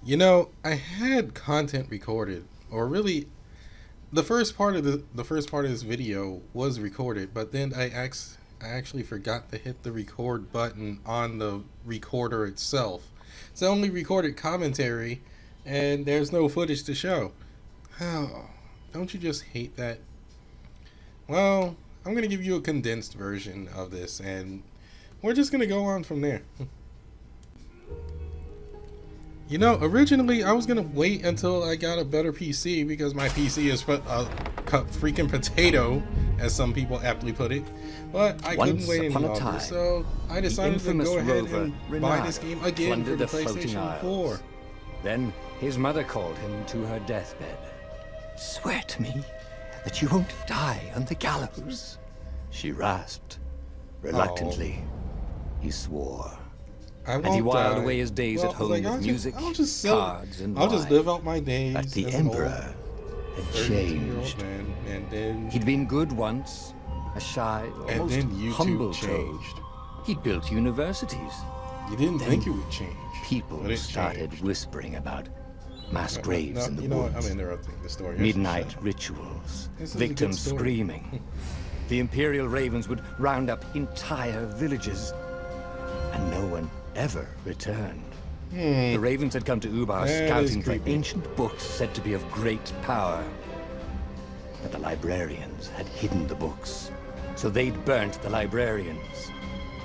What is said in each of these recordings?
You know, I had content recorded, or really, the first part of this video was recorded, but then I actually forgot to hit the record button on the recorder itself. So I only recorded commentary, and there's no footage to show. Oh, don't you just hate that? Well, I'm gonna give you a condensed version of this, and we're just gonna go on from there. You know, originally I was gonna wait until I got a better PC because my PC is a freaking potato, as some people aptly put it. But I couldn't wait any longer, so I decided to go ahead and buy this game again for the PlayStation 4. Then his mother called him to her deathbed. Swear to me that you won't die on the gallows, She rasped. Reluctantly, he swore. I won't And he whiled die. away his days Well, at home like, with music, cards, and I'll just wine. live out my days. But the as an old Emperor had 32-year-old changed. man, and then He'd been good once, a shy, and almost then YouTube humble changed. toad. He'd built universities. You didn't Then think it would change. People but it started changed. whispering about mass graves in the you know what? woods, I'm interrupting the story. midnight rituals, This is a good victims story. screaming. The Imperial Ravens would round up entire villages, and no one ever returned. The Ravens had come to Ubar That scouting is for creepy. ancient books said to be of great power. But the librarians had hidden the books, so they'd burnt the librarians.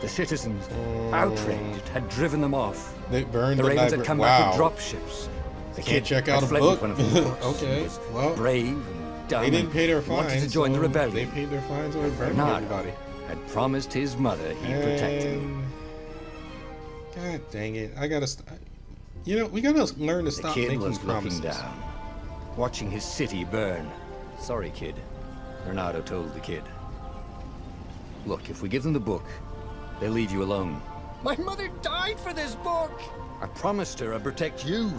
The citizens, outraged, had driven them off. They burned The the Ravens had library. come back Wow. with drop ships. The Can't kid check had out a fled book. with one of the books. Okay, He was well, brave and dumb. They didn't and pay their wanted fines. to join the so rebellion. They paid their fines or burned Reynardo everybody. had promised his mother he'd protect him. God dang it! I gotta. You know, we gotta learn to The stop kid making was promises. looking down, watching his city burn. Sorry, kid, Reynardo told the kid. Look, if we give them the book, they'll leave you alone. My mother died for this book! I promised her I'd protect you.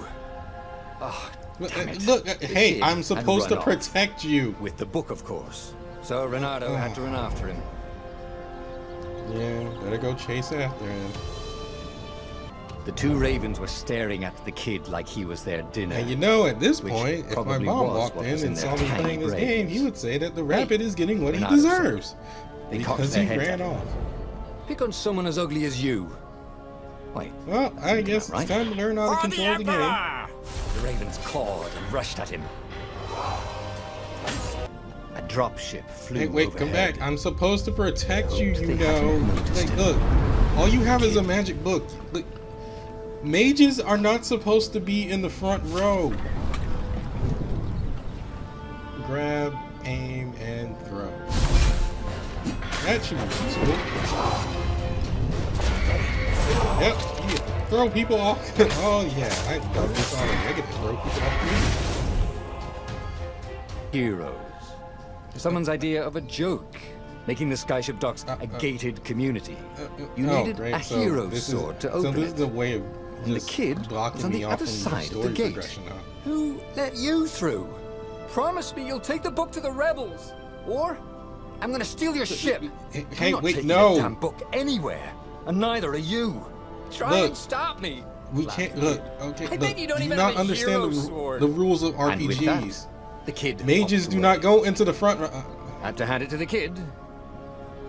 Oh, damn it. Look, The hey, kid I'm had supposed to run off. protect you. With the book, of course. So Reynardo had to run after him. Yeah, better go chase after him. The two ravens were staring at the kid like he was their dinner. And you know, at this Which point, if my probably mom was walked what in was in and their saw me tiny playing this brains. game, he would say that the rabbit is getting what he Reynardo said. deserves. They cocked Because their he heads ran at him. off. Pick on someone as ugly as you. Wait, Well, I guess right? it's time to learn how to control the game. The ravens clawed and rushed at him. A dropship flew Hey, wait, overhead. come back. I'm supposed to protect you, They you know. hadn't noticed Like, him. look, all you have is a magic book. Look, mages are not supposed to be in the front row. Grab, aim, and throw. That should be useful. Yep, yeah. Throw people off. Oh yeah, I done this already. I get to throw people off. Heroes. Someone's idea of a joke. Making the skyship docks a gated community. You Oh, needed great. a So hero this sword to so open this is it. a way of And the just kid was blocking on me the off other from side of the story gate. progression, huh? Who let you through? Promise me you'll take the book to the rebels, or I'm gonna steal your ship. Hey, I'm not wait, taking no. the damn book anywhere, and neither are you. Try Look, and stop me. We can't look. Okay, I look. bet you don't do even not have a understand hero the, sword. the rules of And with that, RPGs. the kid. Mages hopped do away. not go into the front. Had to hand it to the kid.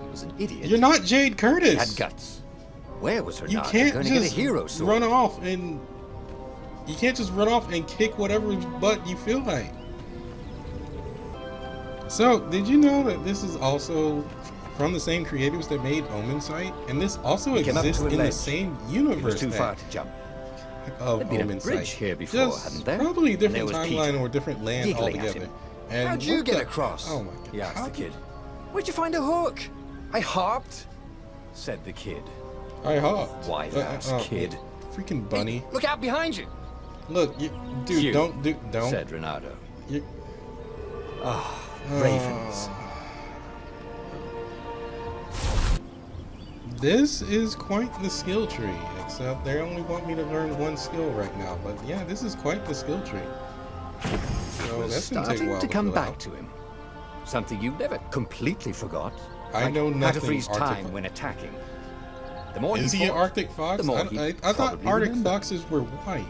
He was an idiot. You're not Jade He had Curtis. guts. Where was You Reynardo can't going to get a just hero sword? run off and you can't just run off and kick whatever butt you feel like. So, did you know that this is also from the same creators that made Omen Sight, and this also He came up exists to a in the ledge. same It universe was too that- far to jump. of There'd been a Omen bridge Sight. here before, Just hadn't there? probably a And there different was timeline Peter, or a different land giggling at altogether. him. And How'd you what get the- across? Oh my god! He asked How the did- kid. Where'd you find a hook? I hopped, said the kid. I hopped. Wise-ass kid. Freaking bunny! Hey, look out behind you, Look, dude, Phew, don't. said Reynardo. You, Ravens. This is quite the skill tree, except they only want me to learn one skill right now. But yeah, this is quite the skill tree. So Was that's gonna take a starting while to come fill back out. to him. Something you never completely forgot. I Like know how to nothing freeze Arctic time Fo- when attacking. The more Is he he an fought, Arctic fox? the more I he'd thought probably Arctic remember. foxes were white.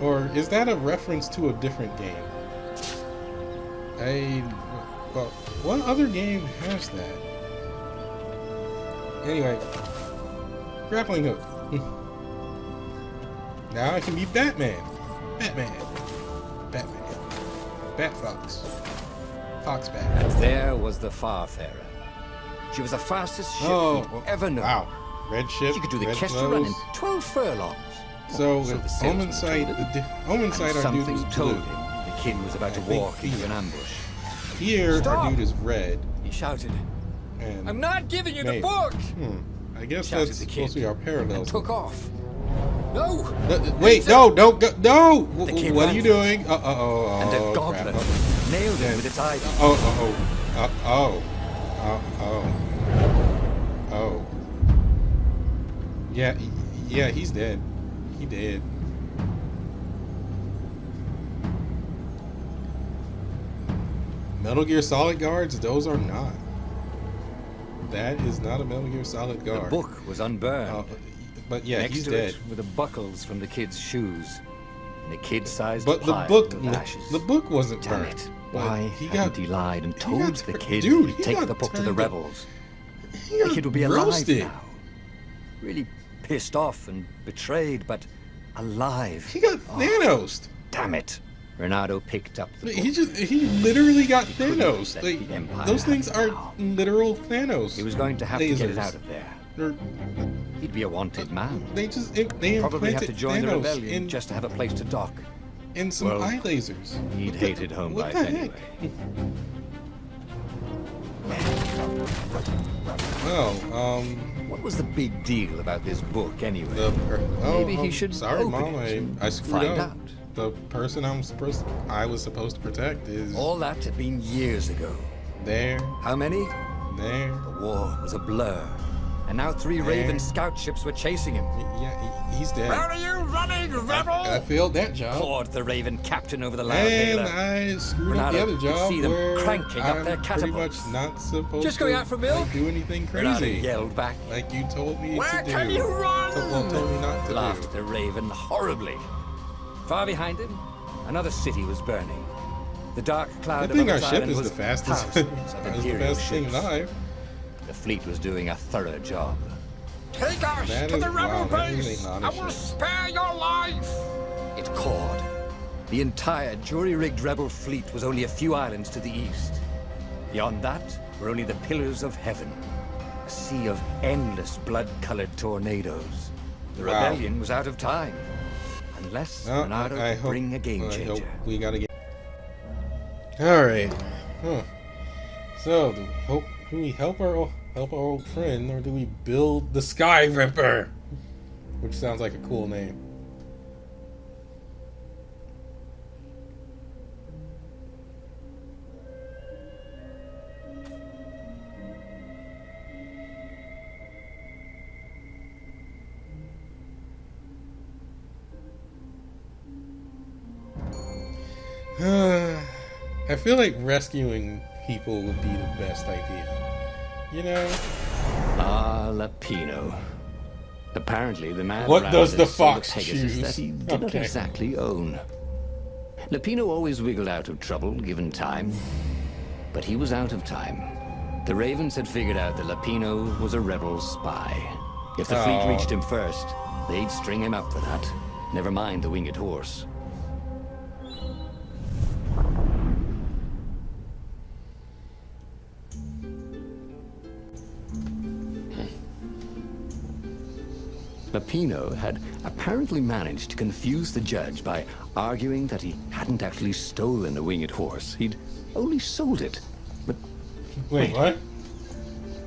Or is that a reference to a different game? Well, what other game has that? Anyway, grappling hook. Now I can be Batman. Batman. Bat Fox. Fox Bat. And there was the Farfarer. She was the fastest ship he'd ever known. Wow. Red ship. She could do the red Kester run in 12 furlongs. So the with salesman Omen Sight, told him. Omen Sight, our dude Something is told blue. him the kid was about to I think walk into an ambush. Here, our Stop! dude is red. He shouted, And "I'm not giving you maybe. the book!" I guess Shouted that's the kid supposed to be our and parallels. took off. No! Wait, no, don't go, no! The kid What are ran you for it. doing? And a goblet nailed him with its eye. Oh. Yeah, he's dead. He dead. Metal Gear Solid guards? Those are not. That is not a Metal Gear Solid guard. The book was unburned. But yeah, Next he's to dead. it were the buckles from the kid's shoes. And a kid-sized But the pile book, of ashes. the book wasn't Damn burned. it. But Why hadn't he lied and told the kid dude, he'd take got the book to the turned- rebels? he The got kid would be roasted. alive now. Really pissed off and betrayed, but alive. He got Thanos. Damn it. Reynardo picked up the book. He literally got couldn't Thanos. let Like, the Empire those things have it are now. literal Thanos. He was going to have to get it lasers. out of there. They're- He'd be a wanted man. They Probably have to implanted join the Thanos rebellion just to have a place to dock. in some Well, eye lasers. He'd hated home What life the heck? anyway. Well, What was the big deal about this book anyway? maybe he should Sorry, open Mom. it. I screwed Find up. out. The person I was supposed to protect is All that had been years ago. there. How many? There. The war was a blur. And now 3 Raven scout ships were chasing him. Yeah, he's dead. Where are you running, rebel? I failed that job. Poured the Raven captain over the loud And hailer. I screwed up Reynardo the other could job see them where cranking up I'm their pretty much catapults. not supposed Just to going out for milk? like, do anything Reynardo crazy. yelled back. Like you told me Where to do. can you run? Told me not to Laughed do. the Raven horribly. Far behind him, another city was burning. The dark cloud Good thing above our its ship island is was the fastest. thousands of It's the Imperial best thing ships. alive. The fleet was doing a thorough job. Take us That to is- the rebel wow, that is base. a lot I of will shit. spare your life. It cawed. The entire jury-rigged rebel fleet was only a few islands to the east. Beyond that were only the pillars of heaven. A sea of endless blood-colored tornadoes. The Wow. rebellion was out of time. Unless No, Reynardo I could hope, bring a game I hope changer. we gotta get. All right. Huh. So, do we help our old friend, or do we build the Sky Ripper? Which sounds like a cool name. I feel like rescuing people would be the best idea. You know? Ah, Lapino. Apparently, the man What around does the us sold a fox Pegasus choose? that he did not Okay. exactly own. Lapino always wiggled out of trouble, given time. But he was out of time. The Ravens had figured out that Lapino was a rebel spy. If the fleet Oh. reached him first, they'd string him up for that. Never mind the winged horse. Lapino had apparently managed to confuse the judge by arguing that he hadn't actually stolen a winged horse. He'd only sold it. But Wait, what?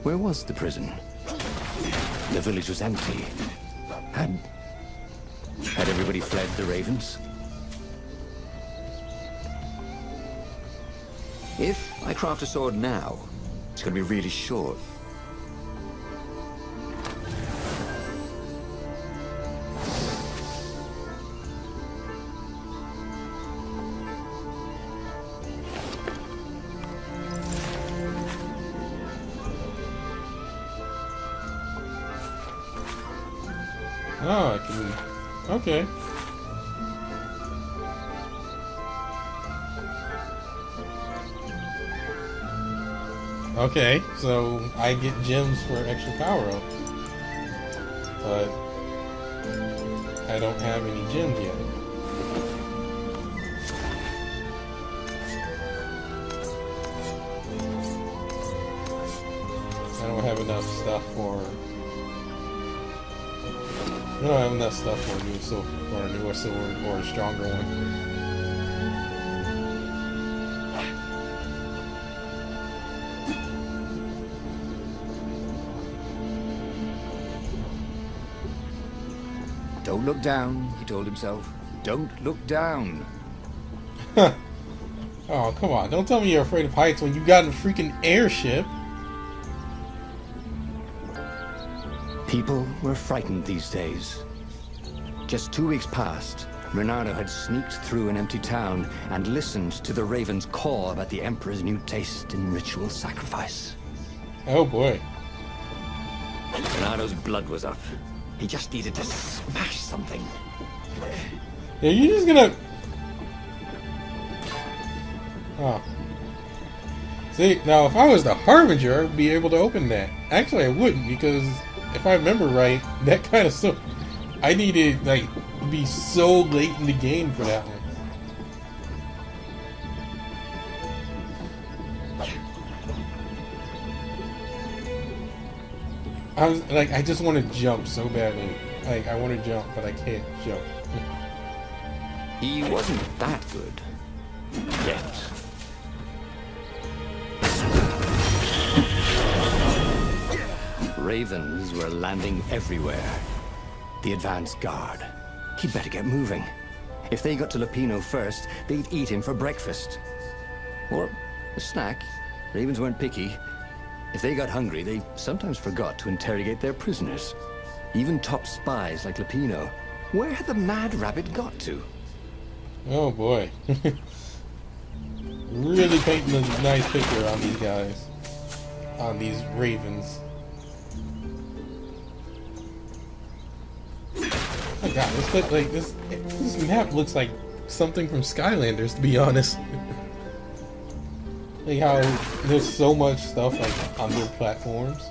where was the prison? The village was empty. Had everybody fled the Ravens? If I craft a sword now, it's going to be really short. Oh, I can. Okay. Okay, so I get gems for extra power-ups. But I don't have any gems yet. I don't have enough stuff for... I don't have enough stuff for a new sword, or a newer sword, or a stronger one. Don't look down, he told himself. Don't look down. Oh, come on. Don't tell me you're afraid of heights when you got a freaking airship. People were frightened these days. Just 2 weeks past, Reynardo had sneaked through an empty town and listened to the ravens caw about the Emperor's new taste in ritual sacrifice. Oh boy. Reynardo's blood was up. He just needed to smash something. Yeah, you're just gonna... Oh. See, now if I was the Harbinger, I'd be able to open that. Actually, I wouldn't, because if I remember right, that kind of stuff... I needed, like, to be so late in the game for that one. I was like, I just want to jump so badly. Like, I want to jump, but I can't jump. He wasn't that good. Yet. Ravens were landing everywhere. The advance guard. He'd better get moving. If they got to Lupino first, they'd eat him for breakfast. Or a snack. Ravens weren't picky. If they got hungry, they sometimes forgot to interrogate their prisoners. Even top spies like Lupino. Where had the mad rabbit got to? Oh boy. Really painting a nice picture on these guys. On these ravens. Oh god, this look like this map looks like something from Skylanders, to be honest. Like how there's so much stuff like on their platforms.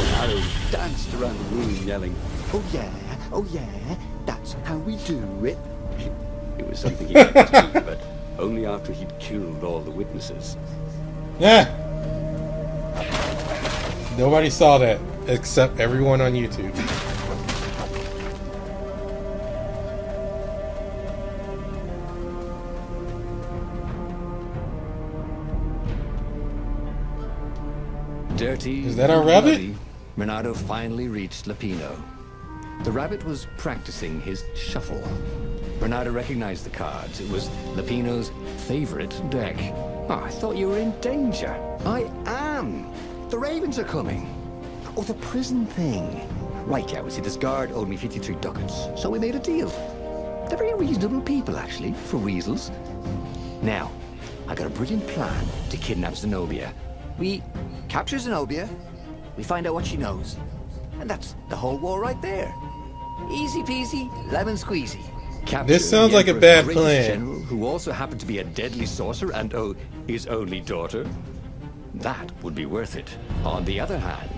Reynardo danced around the room yelling, oh yeah, that's how we do it. It was something he could do, but only after he'd killed all the witnesses. Yeah. Nobody saw that except everyone on YouTube. Dirty. Is that our rabbit? bloody, Reynardo finally reached Lupino. The rabbit was practicing his shuffle. Reynardo recognized the cards. It was Lupino's favorite deck. Oh, I thought you were in danger. I am. The ravens are coming. Oh, the prison thing. Right, yeah, see, this guard owed me 53 ducats, so we made a deal. They're very reasonable people, actually, for weasels. Now, I got a brilliant plan to kidnap Zenobia. We capture Zenobia, we find out what she knows, and that's the whole war right there. Easy peasy, lemon squeezy. Capture This sounds the like a Emperor's bad greatest plan. general, who also happened to be a deadly sorcerer and, oh, his only daughter. That would be worth it. On the other hand,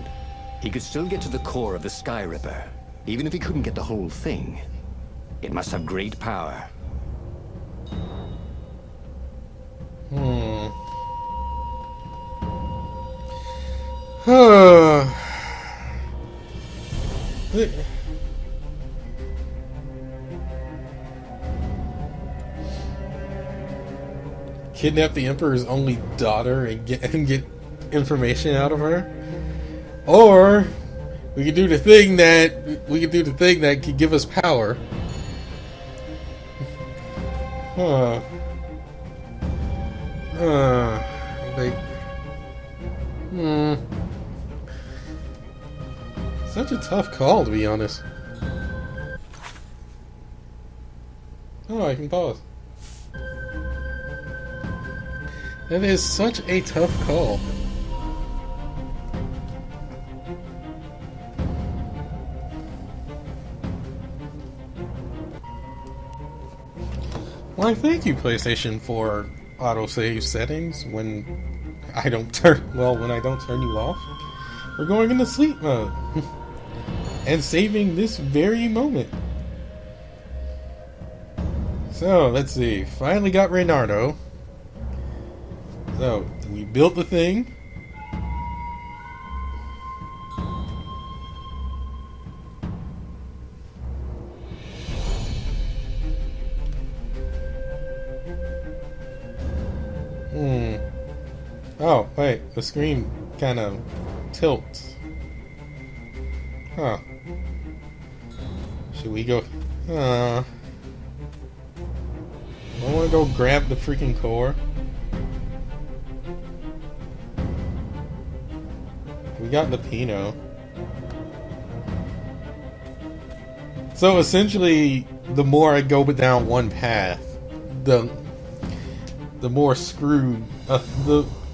he could still get to the core of the Sky Ripper, even if he couldn't get the whole thing. It must have great power. Kidnap the Emperor's only daughter and get information out of her, or we could do the thing that could give us power. Like, such a tough call, to be honest. Oh, I can pause. That is such a tough call. Why, thank you, PlayStation, for autosave settings when I don't turn you off. We're going into sleep mode. And saving this very moment. So, let's see. Finally got Reynardo. So, we built the thing. Oh, wait. The screen kind of tilts. Huh. Should we go? I want to go grab the freaking core. We got the Pino. So essentially, the more I go down one path, the more screwed.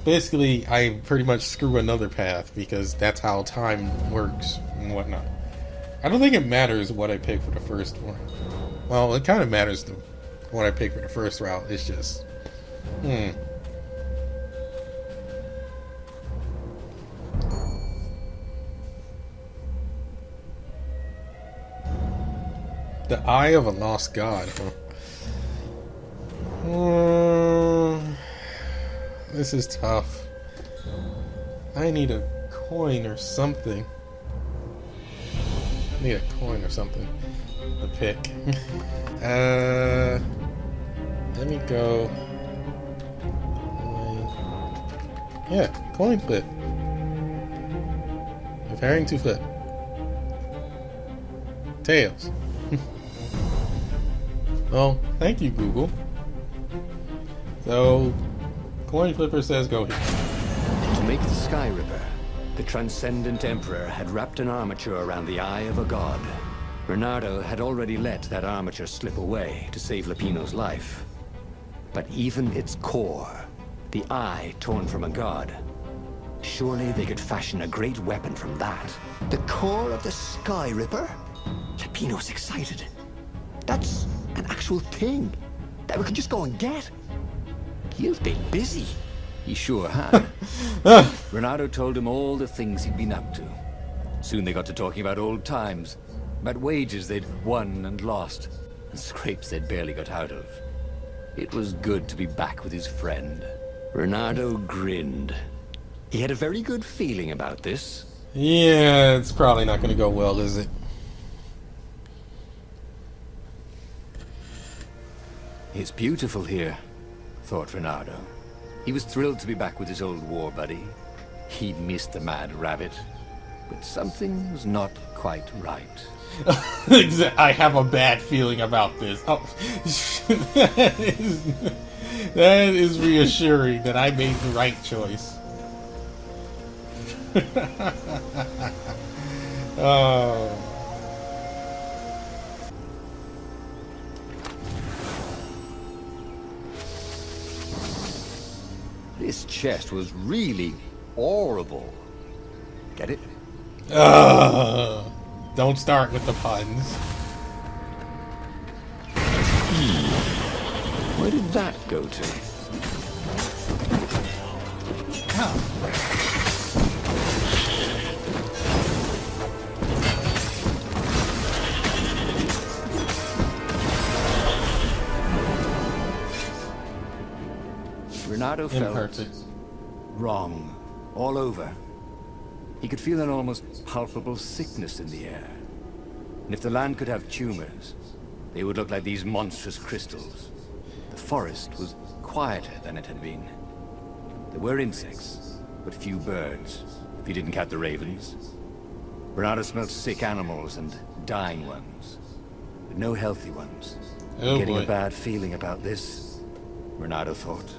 Basically, I pretty much screw another path because that's how time works and whatnot. I don't think it matters what I pick for the first one. Well, it kind of matters what I pick for the first route. It's just, The Eye of a Lost God, huh? This is tough. I need a coin or something. I need a coin or something to pick. Let me go. Yeah, coin flip. Preparing to flip. Tails. Well, thank you, Google. So, coin flipper says go here. To make the Sky Ripper, the Transcendent Emperor had wrapped an armature around the eye of a god. Reynardo had already let that armature slip away to save Lupino's life. But even its core, the eye torn from a god, surely they could fashion a great weapon from that. The core of the Sky Ripper? Lupino's excited. That's an actual thing that we could just go and get. You've been busy. He sure had. Reynardo told him all the things he'd been up to. Soon they got to talking about old times, about wages they'd won and lost, and scrapes they'd barely got out of. It was good to be back with his friend. Reynardo grinned. He had a very good feeling about this. Yeah, it's probably not going to go well, is it? It's beautiful here, thought Reynardo. He was thrilled to be back with his old war buddy. He'd missed the mad rabbit, but something was not quite right. I have a bad feeling about this. Oh, that is reassuring that I made the right choice. Oh. This chest was really horrible. Get it? Don't start with the puns. Where did that go to? Reynardo felt wrong all over. He could feel an almost palpable sickness in the air. And if the land could have tumors, they would look like these monstrous crystals. The forest was quieter than it had been. There were insects, but few birds, if you didn't count the ravens. Reynardo smelled sick animals and dying ones, but no healthy ones. Oh, Getting boy. a bad feeling about this, Reynardo thought.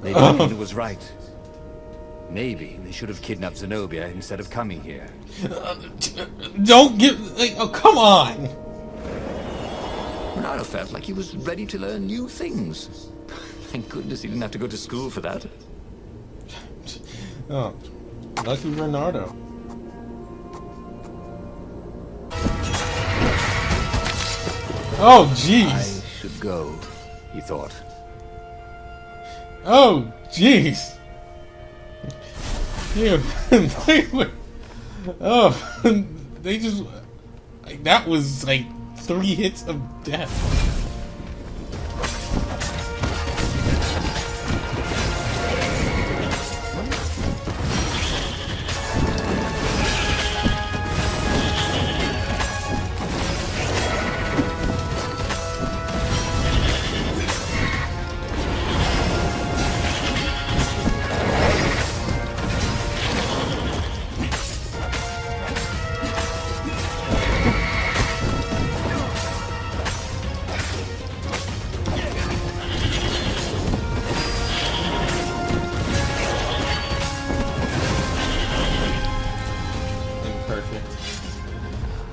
Maybe Lupino was right. Maybe they should have kidnapped Zenobia instead of coming here. Don't give... oh, come on! Reynardo felt like he was ready to learn new things. Thank goodness he didn't have to go to school for that. Oh, lucky Reynardo. Oh, jeez. I should go. he thought. Oh, jeez. Yeah, oh, they just like that was like 3 hits of death.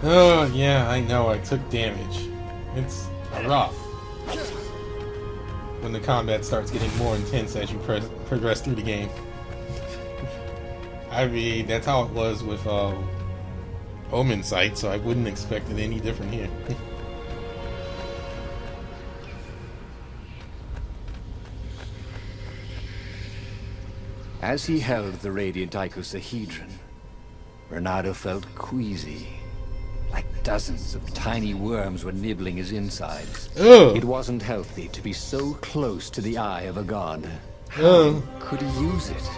Oh, yeah, I know, I took damage. It's rough when the combat starts getting more intense as you progress through the game. I mean, that's how it was with Omen Sight, so I wouldn't expect it any different here. As he held the radiant icosahedron, Reynardo felt queasy. Like dozens of tiny worms were nibbling his insides. Ugh. It wasn't healthy to be so close to the eye of a god. How could he use it?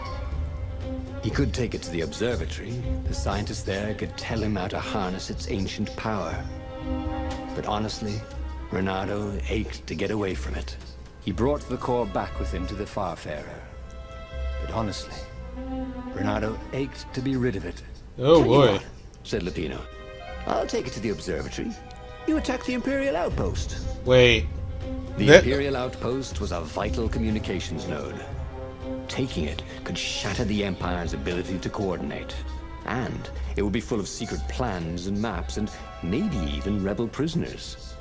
He could take it to the observatory. The scientists there could tell him how to harness its ancient power. But honestly, Reynardo ached to get away from it. He brought the core back with him to the Farfarer. But honestly, Reynardo ached to be rid of it. Oh boy, said Lupino. I'll take it to the observatory. You attack the Imperial outpost. Wait. The Imperial outpost was a vital communications node. Taking it could shatter the Empire's ability to coordinate. And it would be full of secret plans and maps and maybe even rebel prisoners.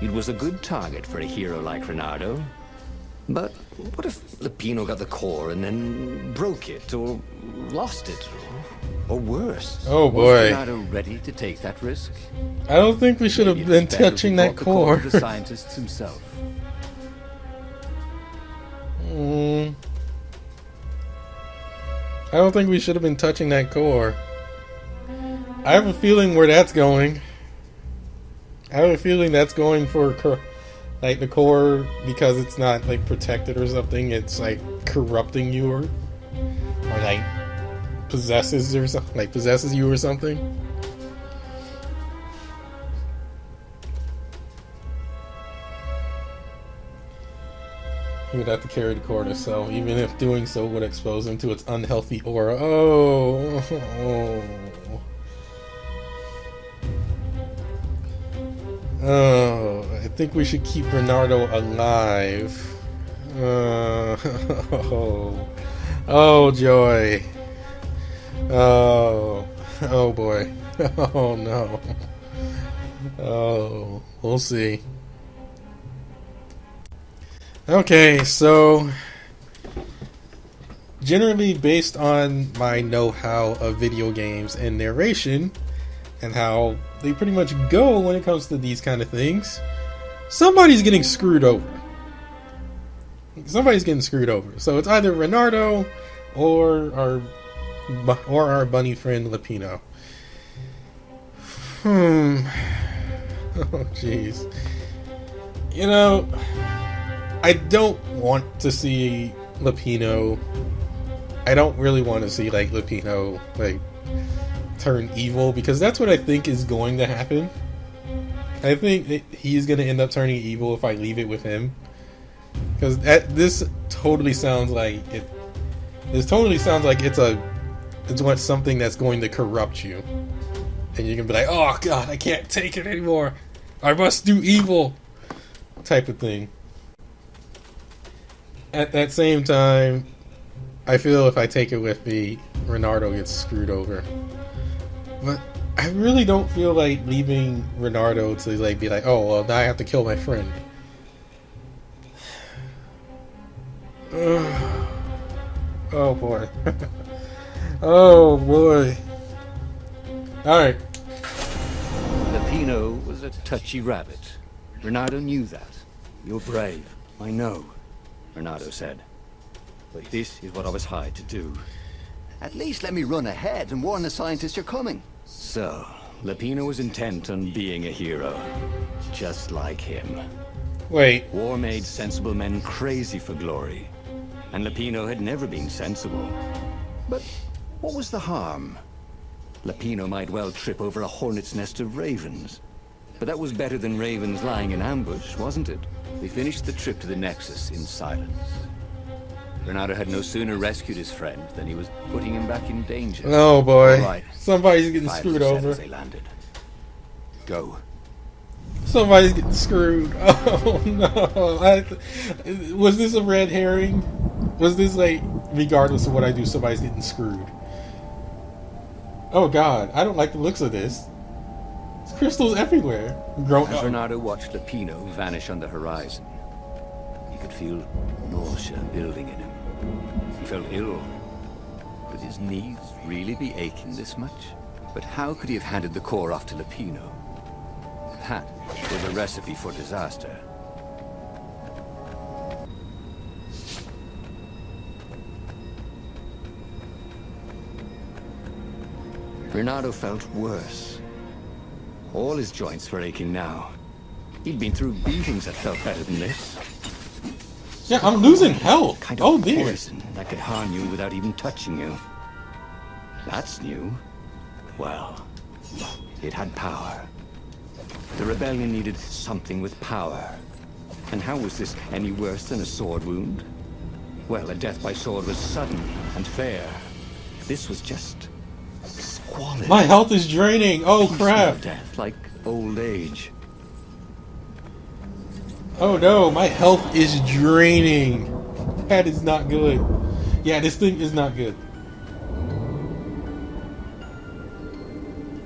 It was a good target for a hero like Reynardo. But what if Lupino got the core and then broke it or lost it? Or worse. Oh boy. Was Reynardo ready to take that risk? I don't think we should have been touching that core. The scientists himself. I don't think we should have been touching that core. I have a feeling where that's going. I have a feeling that's going for like the core because it's not like protected or something. It's like corrupting you or like possesses or something, like possesses you or something. He would have to carry the core to so even if doing so would expose him to its unhealthy aura. Oh, I think we should keep Reynardo alive. Oh joy. Oh boy. Oh no. Oh, we'll see. Okay, so generally based on my know-how of video games and narration and how they pretty much go when it comes to these kind of things, somebody's getting screwed over. Somebody's getting screwed over. So it's either Reynardo or our bunny friend Lupino. Oh jeez. You know, I don't want to see Lupino. I don't really want to see like Lupino like turn evil because that's what I think is going to happen. I think that he's going to end up turning evil if I leave it with him. Because this totally sounds like it. This totally sounds like it's something that's going to corrupt you, and you can be like, "Oh God, I can't take it anymore. I must do evil," type of thing. At that same time, I feel if I take it with me, Reynardo gets screwed over. But I really don't feel like leaving Reynardo to like be like, "Oh well, now I have to kill my friend." Oh boy. Oh boy. Alright. Lupino was a touchy rabbit. Reynardo knew that. You're brave. I know, Reynardo said. But this is what I was hired to do. At least let me run ahead and warn the scientists you're coming. So, Lapino was intent on being a hero. Just like him. Wait. War made sensible men crazy for glory. And Lapino had never been sensible. But what was the harm? Lapino might well trip over a hornet's nest of ravens. But that was better than ravens lying in ambush, wasn't it? They finished the trip to the Nexus in silence. Reynardo had no sooner rescued his friend than he was putting him back in danger. Oh boy. Right. Somebody's getting 5% screwed over. as they landed. Go. Somebody's getting screwed. Oh no. Was this a red herring? Was this like, regardless of what I do, somebody's getting screwed? Oh god, I don't like the looks of this. There's crystals everywhere. As Reynardo watched Lapino vanish on the horizon, he could feel nausea building in him. He felt ill. Could his knees really be aching this much? But how could he have handed the core off to Lapino? That was a recipe for disaster. Reynardo felt worse. All his joints were aching now. He'd been through beatings that felt better than this. Yeah, I'm losing health. Kind of Oh dear. poison that could harm you without even touching you. That's new. Well, it had power. The rebellion needed something with power. And how was this any worse than a sword wound? Well, a death by sword was sudden and fair. This was just squalid. My health is draining. Oh Piecemeal crap. death, like old age. Oh no, my health is draining. That is not good. Yeah, this thing is not good.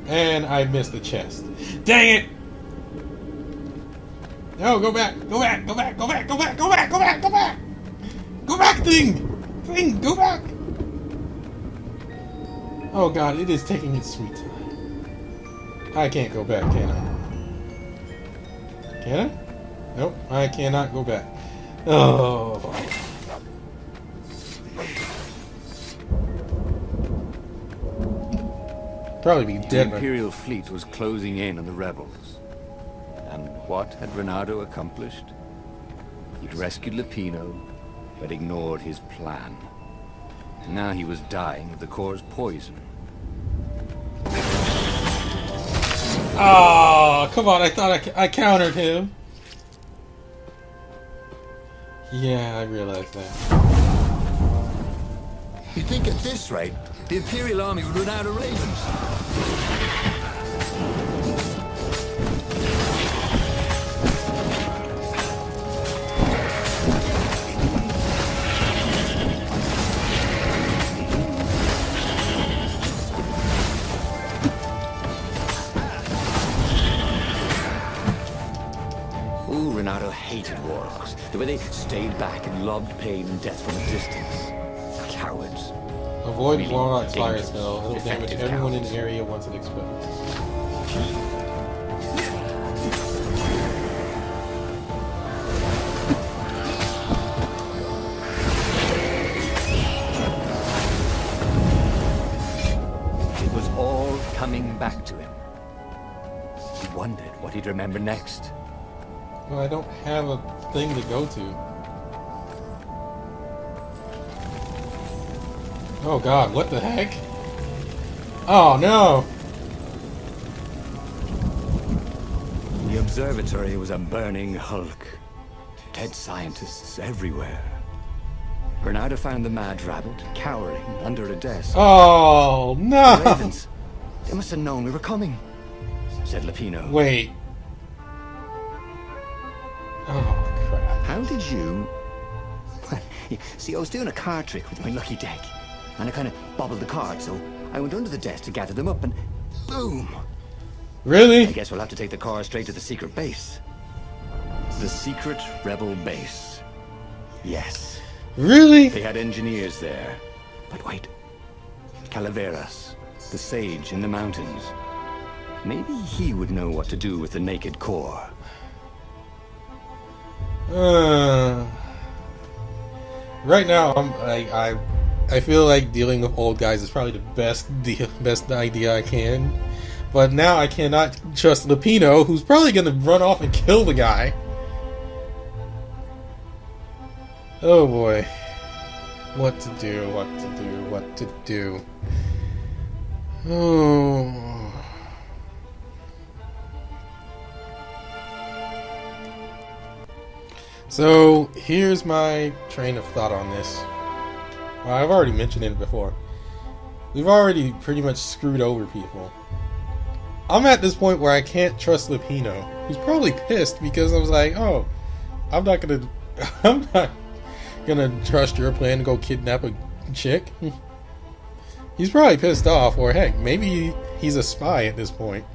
And I missed the chest. Dang it! No, go back, go back, go back, go back, go back, go back, go back, go back! Go back, thing! Thing, go back! Oh god, it is taking its sweet time. I can't go back, can I? Can I? Nope, I cannot go back. Oh. Probably be The dead. Imperial fleet was closing in on the rebels. And what had Reynardo accomplished? He'd rescued Lapino, but ignored his plan. And now he was dying of the core's poison. Oh, come on! I thought I countered him. Yeah, I realized that. You think at this rate, the Imperial army would run out of ravens? Ooh, Reynardo hated warlocks. The way they stayed back and lobbed pain and death from a distance. Cowards. Avoid Really Warlock's fire dangerous, spell. It'll damage defective everyone in cowards. the area once it explodes. It was all coming back to him. He wondered what he'd remember next. Well, I don't have a thing to go to. Oh god, what the heck? Oh no! The observatory was a burning hulk. Dead scientists everywhere. Reynardo found the mad rabbit cowering under a desk. Oh no! The ravens. They must have known we were coming, said Lapino. Wait. Oh crap. How did you... See, I was doing a card trick with my lucky deck. And I kind of bobbled the cards, so I went under the desk to gather them up and... boom! Really? I guess we'll have to take the car straight to the secret base. The secret rebel base. Yes. Really? They had engineers there. But wait. Calaveras, the sage in the mountains. Maybe he would know what to do with the naked core. Right now, I feel like dealing with old guys is probably the best idea I can. But now I cannot trust Lupino, who's probably gonna run off and kill the guy. Oh boy. What to do, what to do, what to do. Oh. So, here's my train of thought on this. Well, I've already mentioned it before. We've already pretty much screwed over people. I'm at this point where I can't trust Lupino, who's probably pissed because I was like, oh, I'm not gonna trust your plan to go kidnap a chick. He's probably pissed off, or heck, maybe he's a spy at this point.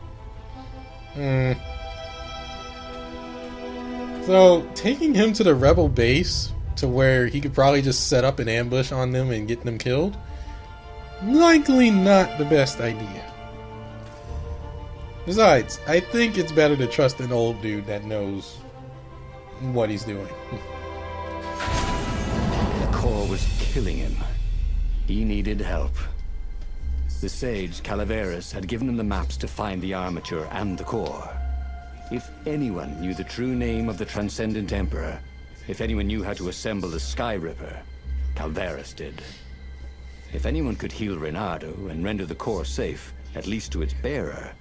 So, taking him to the rebel base, to where he could probably just set up an ambush on them and get them killed, likely not the best idea. Besides, I think it's better to trust an old dude that knows what he's doing. The core was killing him. He needed help. The sage Calaveras had given him the maps to find the armature and the core. If anyone knew the true name of the Transcendent Emperor, if anyone knew how to assemble the Sky Ripper, Calaveras did. If anyone could heal Reynardo and render the core safe, at least to its bearer,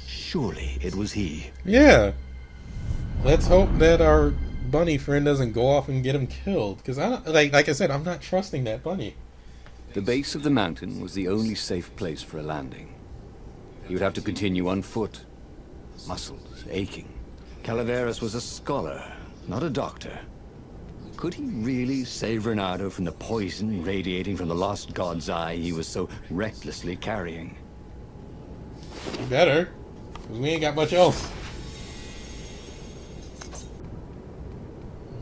surely it was he. Yeah. Let's hope that our bunny friend doesn't go off and get him killed, because like I said, I'm not trusting that bunny. The base of the mountain was the only safe place for a landing. He would have to continue on foot, muscles aching. Calaveras was a scholar, not a doctor. Could he really save Reynardo from the poison radiating from the lost god's eye he was so recklessly carrying? You better, because we ain't got much else.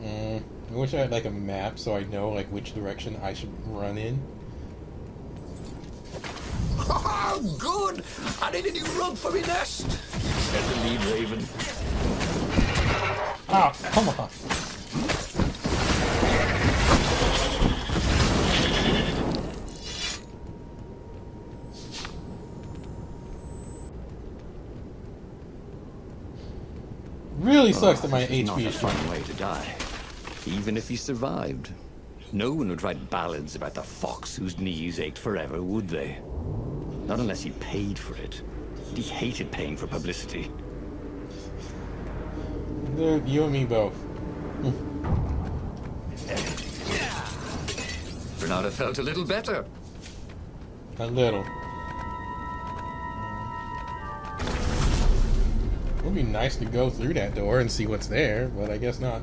I wish I had like a map so I know like which direction I should run in. Oh, good! I need a new rug for my nest. Said the lead raven. Ah, come on. Really sucks that my HP not a is fun short. way to die. Even if he survived, no one would write ballads about the fox whose knees ached forever, would they? Not unless he paid for it. He hated paying for publicity. Dude, you and me both. Reynardo felt a little better. A little. It would be nice to go through that door and see what's there, but I guess not.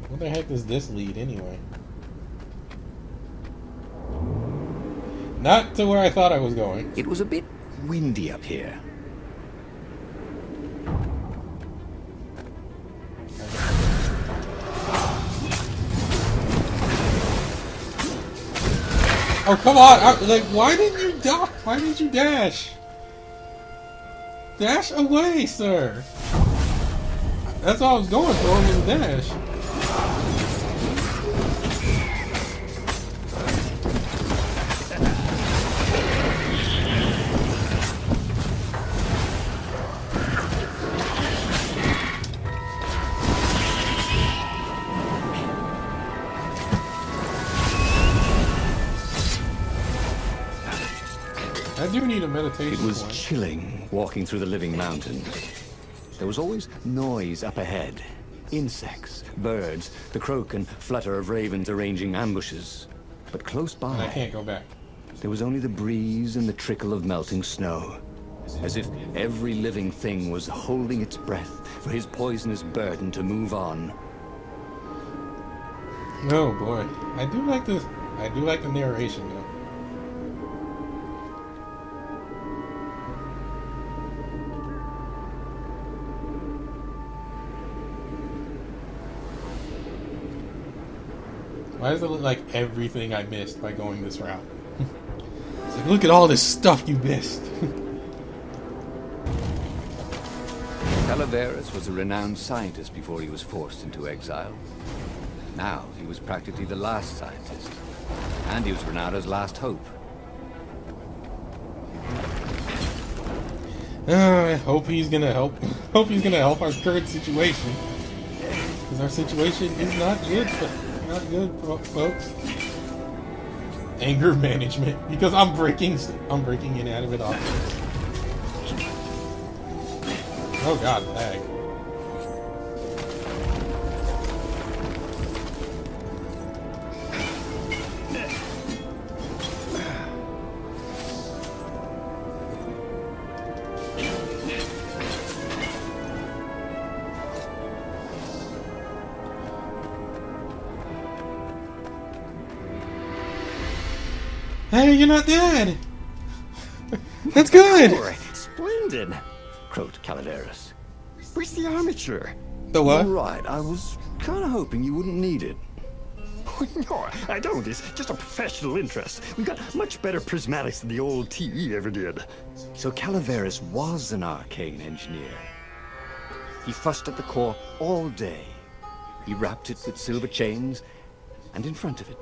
What the heck does this lead anyway? Not to where I thought I was going. It was a bit windy up here. Oh, come on! Like, why didn't you die? Why did you dash? Dash away, sir! That's all I was going for, was a dash. I do need a meditation It was point. chilling walking through the living mountain. There was always noise up ahead. Insects, birds, the croak and flutter of ravens arranging ambushes. But close by, And I can't go back. there was only the breeze and the trickle of melting snow. As if every living thing was holding its breath for his poisonous burden to move on. Oh boy. I do like this. I do like the narration though. Why does it look like everything I missed by going this route? It's like, look at all this stuff you missed. Calaveras was a renowned scientist before he was forced into exile. Now, he was practically the last scientist. And he was Reynardo's last hope. I hope he's gonna help. Hope he's gonna help our current situation. Because our situation is not good, folks. Anger management. Because I'm breaking inanimate objects. Oh god, lag. Hey, you're not dead! That's good! Splendid, croaked Calaveras. Where's the armature? The what? Right, I was kind of hoping you wouldn't need it. No, I don't. It's just a professional interest. We've got much better prismatics than the old TE ever did. So Calaveras was an arcane engineer. He fussed at the core all day. He wrapped it with silver chains, and in front of it,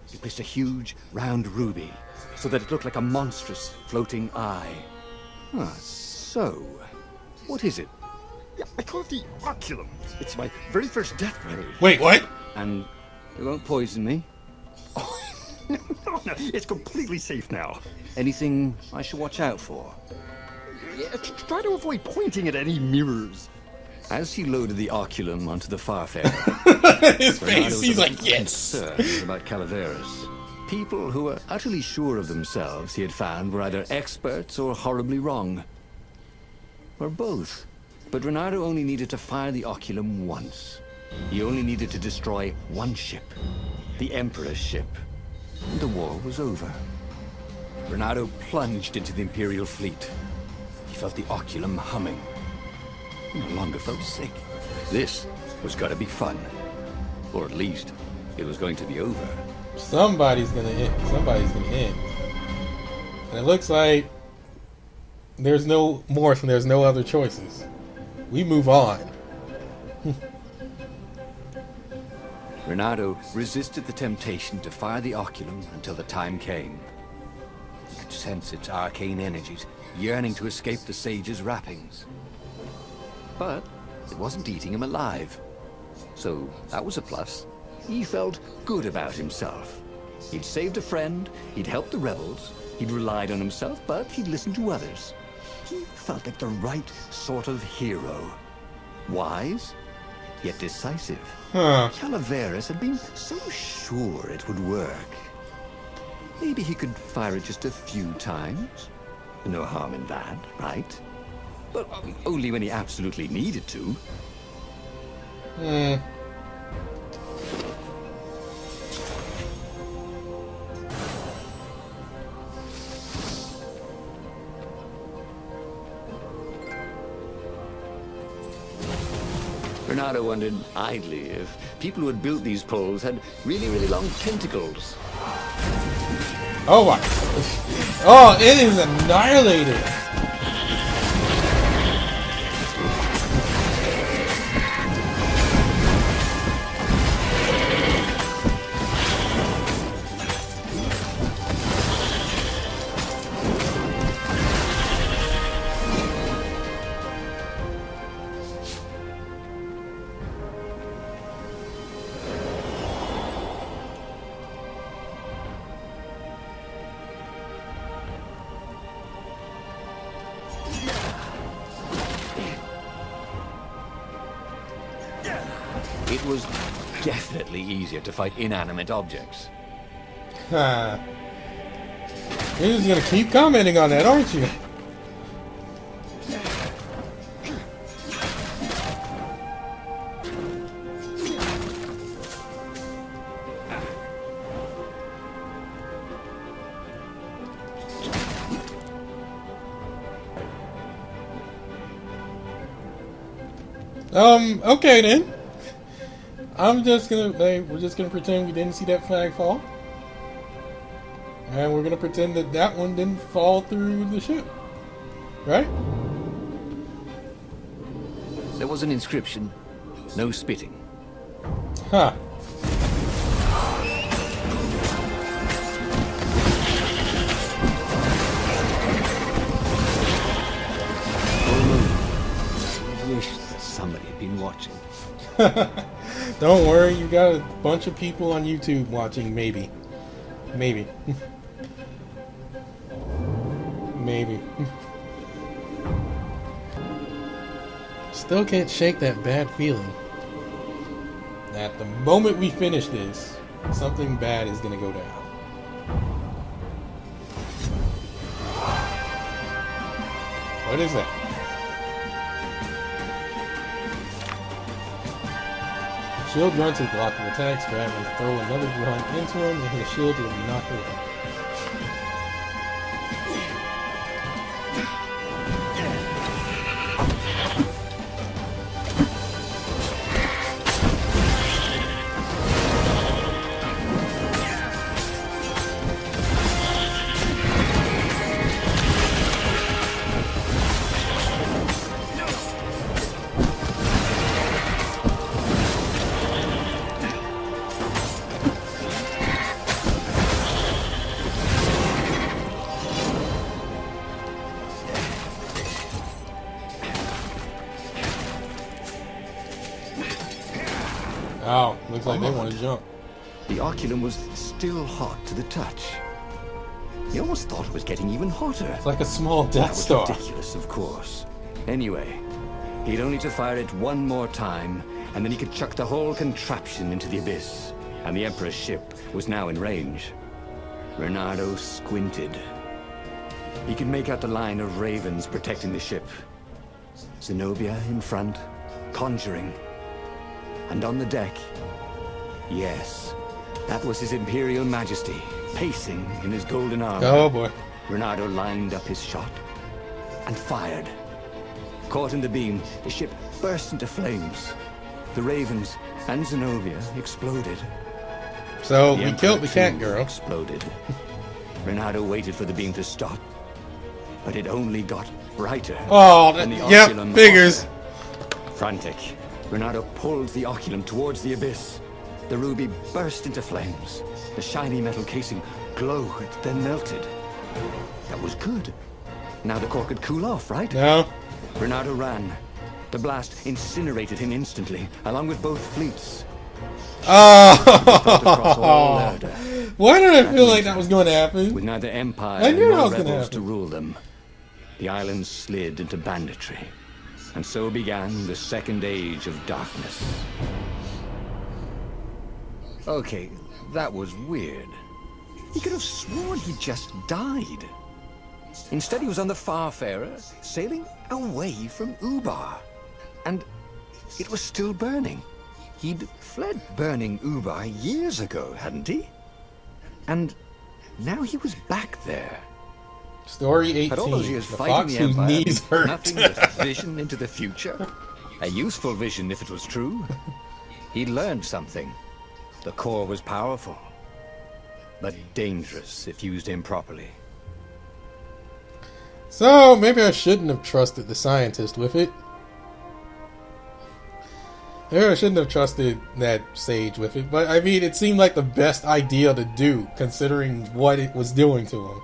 he placed a huge, round ruby, so that it looked like a monstrous, floating eye. So, what is it? Yeah, I call it the oculum. It's my very first death ray. Wait, what? And it won't poison me? No, it's completely safe now. Anything I should watch out for? Yeah, try to avoid pointing at any mirrors. As he loaded the oculum onto the Farfarer, His Reynardo face, was he's a like, little yes! concerned about Calaveras. People who were utterly sure of themselves, he had found, were either experts or horribly wrong. Or both. But Reynardo only needed to fire the oculum once. He only needed to destroy one ship. The Emperor's ship. And the war was over. Reynardo plunged into the Imperial fleet. He felt the oculum humming. He no longer felt sick. This was gonna be fun. Or at least, it was going to be over. Somebody's gonna end. Somebody's gonna end. And it looks like there's no more, and there's no other choices. We move on. Reynardo resisted the temptation to fire the oculum until the time came. He could sense its arcane energies yearning to escape the sage's wrappings. But it wasn't eating him alive. So that was a plus. He felt good about himself. He'd saved a friend, he'd helped the rebels, he'd relied on himself, but he'd listened to others. He felt like the right sort of hero. Wise, yet decisive. Calaveras had been so sure it would work. Maybe he could fire it just a few times. No harm in that, right? But only when he absolutely needed to. Reynardo wondered idly if people who had built these poles had really, really long tentacles. Oh my. Oh, it is annihilated. It was definitely easier to fight inanimate objects. You're just gonna keep commenting on that, aren't you? Okay then. We're just gonna pretend we didn't see that flag fall. And we're gonna pretend that that one didn't fall through the ship. Right? There was an inscription. No spitting. Huh. I wish that somebody had been watching. Don't worry, you got a bunch of people on YouTube watching, maybe. Maybe. Maybe. Still can't shake that bad feeling that the moment we finish this, something bad is gonna go down. What is that? Shield grunt to block the attacks, grab and throw another grunt into him, and his shield will knock it out. Oh, looks like they want to jump. The oculum was still hot to the touch. He almost thought it was getting even hotter. It's like a small That Death was Star. ridiculous, of course. Anyway, he'd only to fire it one more time, and then he could chuck the whole contraption into the abyss. And the Emperor's ship was now in range. Reynardo squinted. He could make out the line of ravens protecting the ship. Zenobia in front, conjuring. And on the deck, yes, that was His Imperial Majesty, pacing in his golden armor. Oh boy. Reynardo lined up his shot and fired. Caught in the beam, the ship burst into flames. The ravens and Zenobia exploded. So The we Emperor, killed the cat too, girl. exploded. Reynardo waited for the beam to stop, but it only got brighter. Oh, and the yep, oculum figures. hotter. Frantic, Reynardo pulled the oculum towards the abyss. The ruby burst into flames. The shiny metal casing glowed, then melted. That was good. Now the core could cool off, right? No. Reynardo ran. The blast incinerated him instantly, along with both fleets. Across all Oh. Erda, Why did I feel like that was going to happen? with neither empire I knew that nor was gonna rebels to happen. rule them. The islands slid into banditry, and so began the Second Age of Darkness. Okay, that was weird. He could have sworn he just died. Instead, he was on the Farfarer, sailing away from Ubar. And it was still burning. He'd fled burning Ubar years ago, hadn't he? And now he was back there. Story 18. Had all those years The fighting fox the whose Empire knees been hurt. nothing but vision into the future? A useful vision if it was true. He'd learned something. The core was powerful, but dangerous if used improperly. So maybe I shouldn't have trusted the scientist with it. Maybe I shouldn't have trusted that sage with it. But I mean, it seemed like the best idea to do, considering what it was doing to him.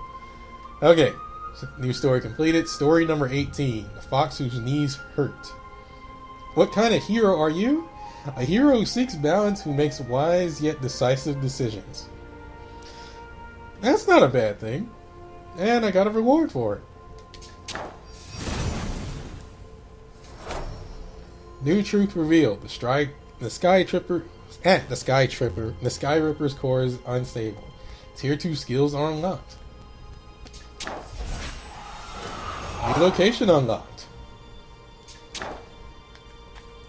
Okay, so new story completed. Story number 18. The fox whose knees hurt. What kind of hero are you? A hero who seeks balance, who makes wise yet decisive decisions. That's not a bad thing. And I got a reward for it. New truth revealed. The Sky Ripper's core is unstable. Tier 2 skills are unlocked. New location unlocked.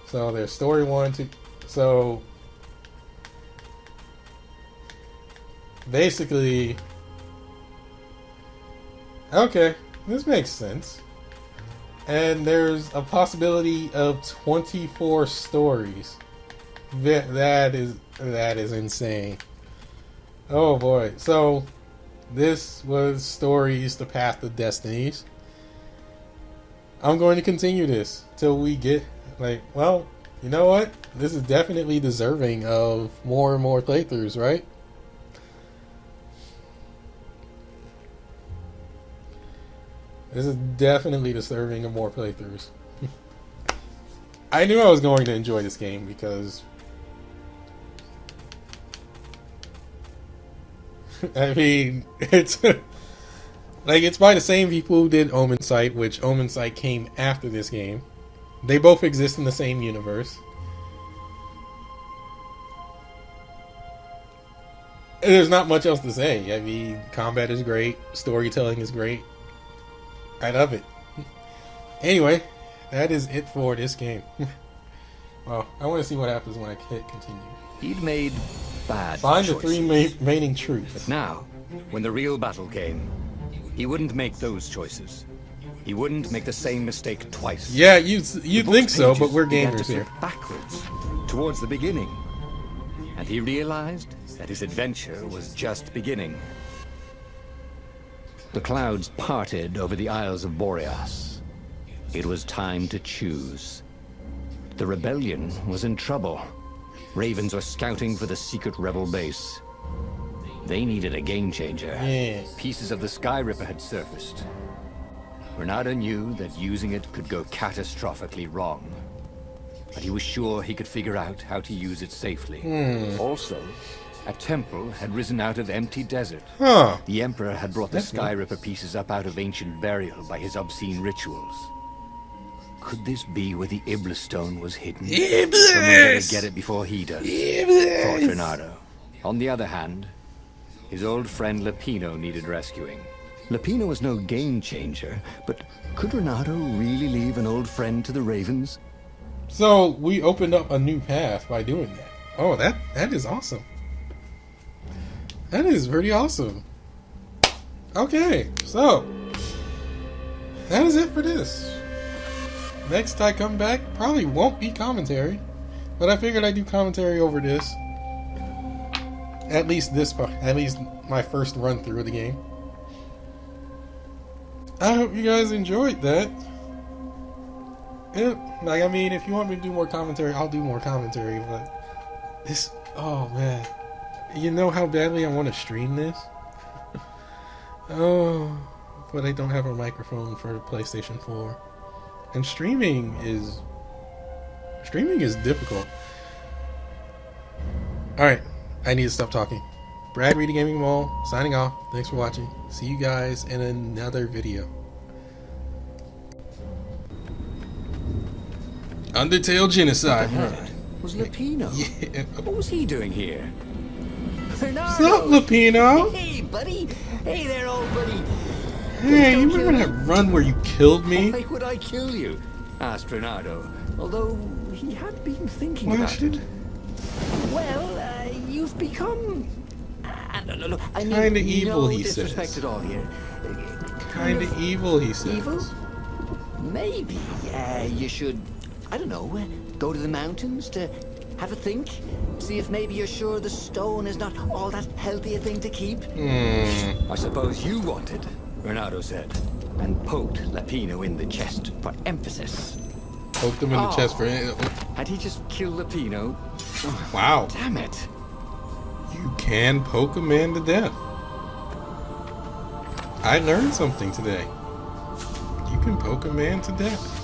So there's story 1, 2. So basically, okay, this makes sense. And there's a possibility of 24 stories. That is insane. Oh boy. So this was stories, the path of Destinies. I'm going to continue this till we get Like, well, you know what? This is definitely deserving of more and more playthroughs, right? This is definitely deserving of more playthroughs. I knew I was going to enjoy this game because I mean, it's like it's by the same people who did Omen Sight, which Omen Sight came after this game. They both exist in the same universe. And there's not much else to say. I mean, combat is great, storytelling is great. I love it. Anyway, that is it for this game. Well, I want to see what happens when I hit continue. He'd made bad Find choices. the three remaining truths. But now, when the real battle came, he wouldn't make those choices. He wouldn't make the same mistake twice. Yeah, you'd The think book's so, pages but we're began to gamers here. flip backwards, towards the beginning. And he realized that his adventure was just beginning. The clouds parted over the Isles of Boreas. It was time to choose. The rebellion was in trouble. Ravens were scouting for the secret rebel base. They needed a game changer. Yeah. Pieces of the Sky Ripper had surfaced. Reynardo knew that using it could go catastrophically wrong. But he was sure he could figure out how to use it safely. Also, a temple had risen out of empty desert. Huh. The Emperor had brought the That's Sky neat. Ripper pieces up out of ancient burial by his obscene rituals. Could this be where the Iblis stone was hidden? Someone better get it before he does, thought Reynardo. On the other hand, his old friend Lapino needed rescuing. Lapino was no game changer, but could Reynardo really leave an old friend to the Ravens? So we opened up a new path by doing that. Oh, that is awesome. That is pretty awesome. Okay, so that is it for this. Next I come back, probably won't be commentary, but I figured I'd do commentary over this. At least this part, at least my first run through of the game. I hope you guys enjoyed that. Yeah, like, I mean, if you want me to do more commentary, I'll do more commentary, but this, oh man. You know how badly I want to stream this? Oh, but I don't have a microphone for the PlayStation 4. And streaming is difficult. Alright, I need to stop talking. Brad Reedy Gaming Mall, signing off. Thanks for watching. See you guys in another video. Undertale Genocide. Was Lapino? Yeah. What was he doing here? What's up, Lapino? Hey, buddy. Hey there, old buddy. Hey, you remember that run where you killed me? Why would I kill you? Asked Reynardo, although he had been thinking Why about should... it. Well, you've become... no, I mean, Kinda evil, no he disrespect says. at all here. Kinda evil, he says. Evil? Maybe you should, I don't know, go to the mountains to have a think. See if maybe you're sure the stone is not all that healthy a thing to keep. I suppose you wanted, Reynardo said, and poked Lapino in the chest for emphasis. Poked him in the chest for... Had he just killed Lapino? Wow. Damn it. You can poke a man to death. I learned something today. You can poke a man to death.